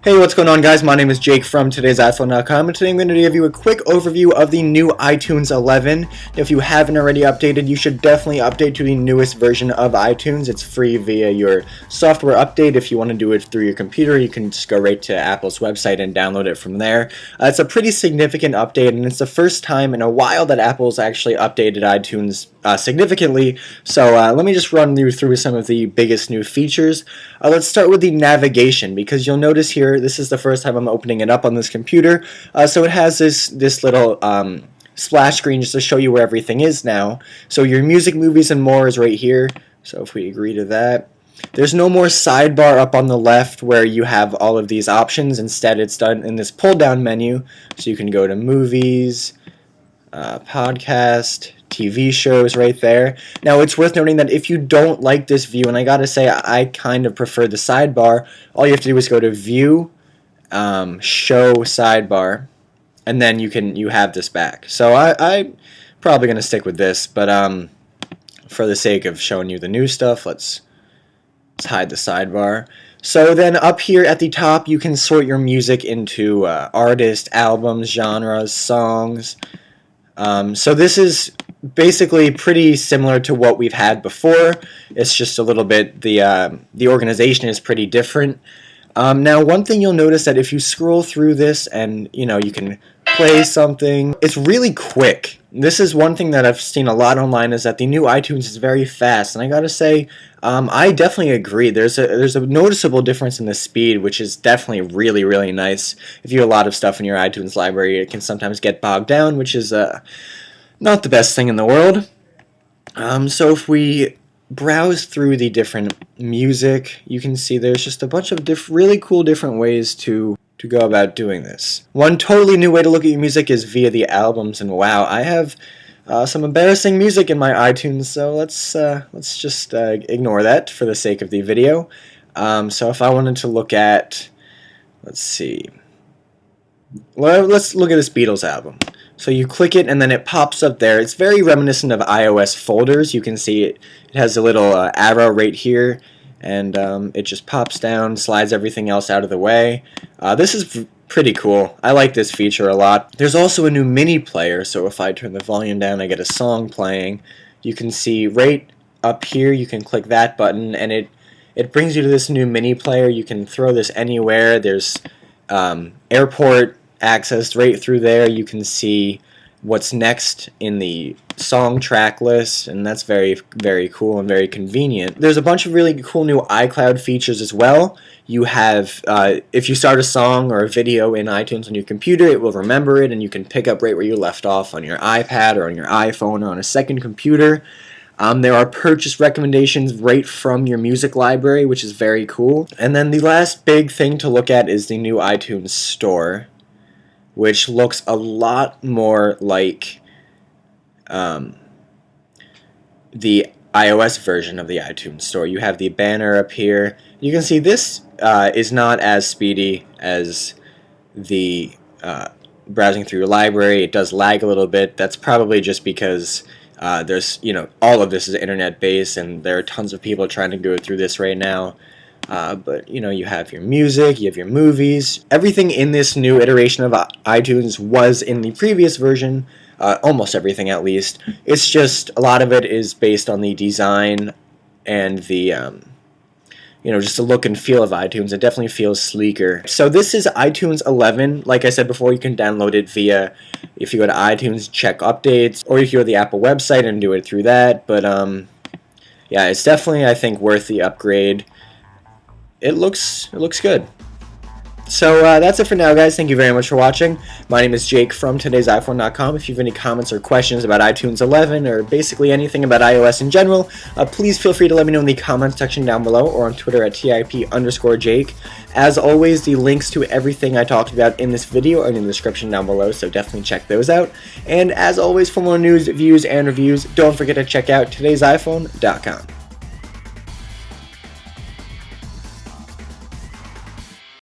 Hey, what's going on, guys? My name is Jake from today's iPhone.com, and today I'm going to give you a quick overview of the new iTunes 11. If you haven't already updated, you should definitely update to the newest version of iTunes. It's free via your software update. If you want to do it through your computer, you can just go right to Apple's website and download it from there. It's a pretty significant update, and it's the first time in a while that Apple's actually updated iTunes significantly. So let me just run you through some of the biggest new features. Let's start with the navigation, because you'll notice here this is the first time I'm opening it up on this computer. So it has this little splash screen just to show you where everything is now. So your music, movies, and more is right here. So if we agree to that. There's no more sidebar up on the left where you have all of these options. Instead, it's done in this pull-down menu. So you can go to movies, podcast, TV shows right there. Now, it's worth noting that if you don't like this view, and I gotta say I kind of prefer the sidebar, all you have to do is go to View, Show Sidebar, and then you have this back. So I'm probably gonna stick with this, but for the sake of showing you the new stuff, let's hide the sidebar. So then up here at the top, you can sort your music into artist, albums, genres, songs. So this is basically pretty similar to what we've had before. It's just a little bit, the organization is pretty different. Now, one thing you'll notice that if you scroll through this and you can play something, it's really quick. This is one thing that I've seen a lot online, is that the new iTunes is very fast, and I gotta say, I definitely agree. There's a noticeable difference in the speed, which is definitely really, really nice. If you have a lot of stuff in your iTunes library, it can sometimes get bogged down, which is not the best thing in the world. So if we browse through the different music, you can see there's just a bunch of really cool different ways to go about doing this. One totally new way to look at your music is via the albums, and wow, I have some embarrassing music in my iTunes, so let's just ignore that for the sake of the video. So if I wanted to look at, let's see, well, let's look at this Beatles album. So you click it and then it pops up there. It's very reminiscent of iOS folders. You can see it has a little arrow right here, and it just pops down, slides everything else out of the way. This is pretty cool. I like this feature a lot. There's also a new mini player, so if I turn the volume down, I get a song playing. You can see right up here, you can click that button, and it brings you to this new mini player. You can throw this anywhere. There's airport access right through there. You can see what's next in the song track list, and that's very, very cool and very convenient. There's a bunch of really cool new iCloud features as well. You have, if you start a song or a video in iTunes on your computer, it will remember it, and you can pick up right where you left off on your iPad or on your iPhone or on a second computer. There are purchase recommendations right from your music library, which is very cool. And then the last big thing to look at is the new iTunes Store, which looks a lot more like the iOS version of the iTunes Store. You have the banner up here. You can see this is not as speedy as the browsing through your library. It does lag a little bit. That's probably just because there's, all of this is internet based, and there are tons of people trying to go through this right now. But you have your music, you have your movies. Everything in this new iteration of iTunes was in the previous version, almost everything at least. It's just a lot of it is based on the design and the just the look and feel of iTunes. It definitely feels sleeker. So this is iTunes 11. Like I said before, you can download it via, if you go to iTunes, check updates, or you can go to the Apple website and do it through that. But yeah, it's definitely, I think, worth the upgrade. It looks good. So that's it for now, guys. Thank you very much for watching. My name is Jake from today's iPhone.com. If you have any comments or questions about iTunes 11 or basically anything about iOS in general, please feel free to let me know in the comments section down below or on Twitter at @TIP_Jake. As always, the links to everything I talked about in this video are in the description down below, so definitely check those out. And as always, for more news, views, and reviews, don't forget to check out today'siphone.com.